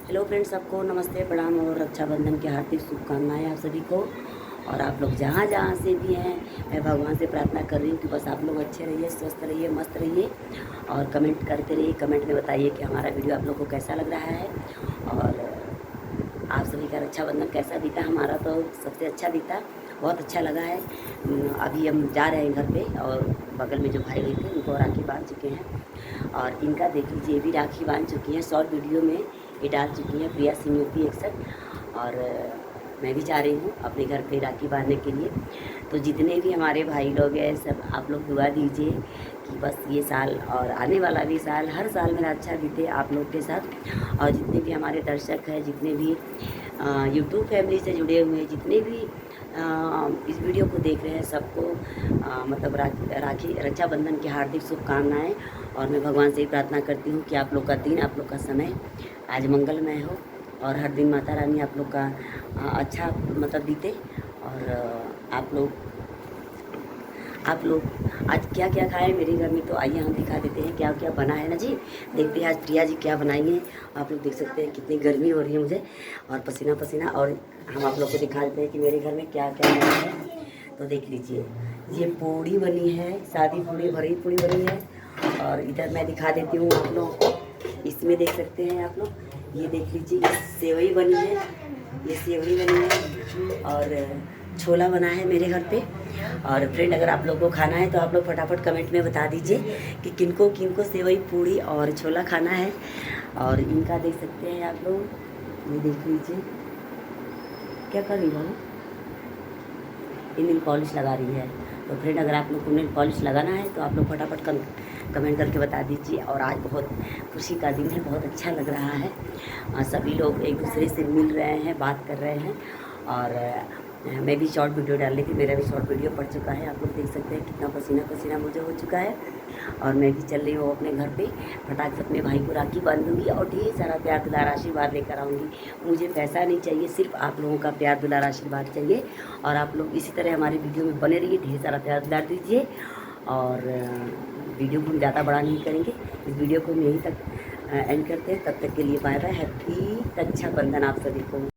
Hello friends, सबको नमस्ते, प्रणाम और रक्षाबंधन की हार्दिक शुभकामनाएं आप सभी को। और आप लोग जहाँ जहाँ से भी हैं, मैं भगवान से प्रार्थना कर रही हूँ कि बस आप लोग अच्छे रहिए, स्वस्थ रहिए, मस्त रहिए और कमेंट करते रहिए। कमेंट में बताइए कि हमारा वीडियो आप लोग को कैसा लग रहा है और आप सभी का रक्षाबंधन कैसा बीता। हमारा तो सबसे अच्छा बीता, बहुत अच्छा लगा है। अभी हम जा रहे हैं घर पे और बगल में जो भाई हुए थे उनको राखी बांध चुके हैं और इनका देख लीजिए, ये भी राखी बांध चुकी हैं। शॉर्ट वीडियो में ये डाल चुकी हैं, प्रिया सिंह यूपी 61। और मैं भी जा रही हूँ अपने घर पे राखी बांधने के लिए। तो जितने भी हमारे भाई लोग हैं, सब आप लोग दुआ दीजिए कि बस ये साल और आने वाला भी साल, हर साल मेरा अच्छा बीते आप लोग के साथ। और जितने भी हमारे दर्शक हैं, जितने भी यूट्यूब फैमिली से जुड़े हुए हैं, जितने भी इस वीडियो को देख रहे हैं, सबको मतलब राखी रक्षाबंधन की हार्दिक शुभकामनाएं। और मैं भगवान से ही प्रार्थना करती हूँ कि आप लोग का दिन, आप लोग का समय आज मंगलमय हो और हर दिन माता रानी आप लोग का अच्छा मतलब बीते। और आप लोग आज क्या क्या खाए मेरे घर में, तो आइए हम दिखा देते हैं क्या क्या बना है ना जी। देखते हैं आज प्रिया जी क्या बनाई है। आप लोग देख सकते हैं कितनी गर्मी हो रही है मुझे और पसीना पसीना। और हम आप लोग को दिखा देते हैं कि मेरे घर में क्या क्या बना है। तो देख लीजिए, ये पूड़ी बनी है, सादी पूड़ी, भरी पूड़ी बनी है। और इधर मैं दिखा देती हूँ आप लोगों को, इसमें देख सकते हैं आप लोग, ये देख लीजिए, ये सेवई बनी है, ये सेवई बनी है और छोला बना है मेरे घर पे। और फ्रेंड, अगर आप लोग को खाना है तो आप लोग फटाफट कमेंट में बता दीजिए कि किनको किनको सेवई पूड़ी और छोला खाना है। और इनका देख सकते हैं आप लोग, ये देख लीजिए क्या कर रही है, ये नेल पॉलिश लगा रही है। तो फ्रेंड, अगर आप लोग को नेल पॉलिश लगाना है तो आप लोग फटाफट कमेंट करके बता दीजिए। और आज बहुत खुशी का दिन है, बहुत अच्छा लग रहा है। सभी लोग एक दूसरे से मिल रहे हैं, बात कर रहे हैं। और मैं भी शॉर्ट वीडियो डाल रही थी, मेरा भी शॉर्ट वीडियो पड़ चुका है। आप लोग देख सकते हैं कितना पसीना पसीना मुझे हो चुका है। और मैं भी चल रही हूँ अपने घर पे, फटाक से अपने भाई को राखी बांधूंगी और ढेर सारा प्यार दुलार आशीर्वाद लेकर आऊँगी। मुझे पैसा नहीं चाहिए, सिर्फ आप लोगों का प्यार दुलार आशीर्वाद चाहिए। और आप लोग इसी तरह हमारे वीडियो में बने रहिए, ढेर सारा प्यार दुलार दीजिए। और वीडियो को हम ज़्यादा बड़ा नहीं करेंगे, इस वीडियो को हम यहीं तक एंड करते हैं। तब तक के लिए बाय बाय, हैप्पी रक्षाबंधन आप सभी को।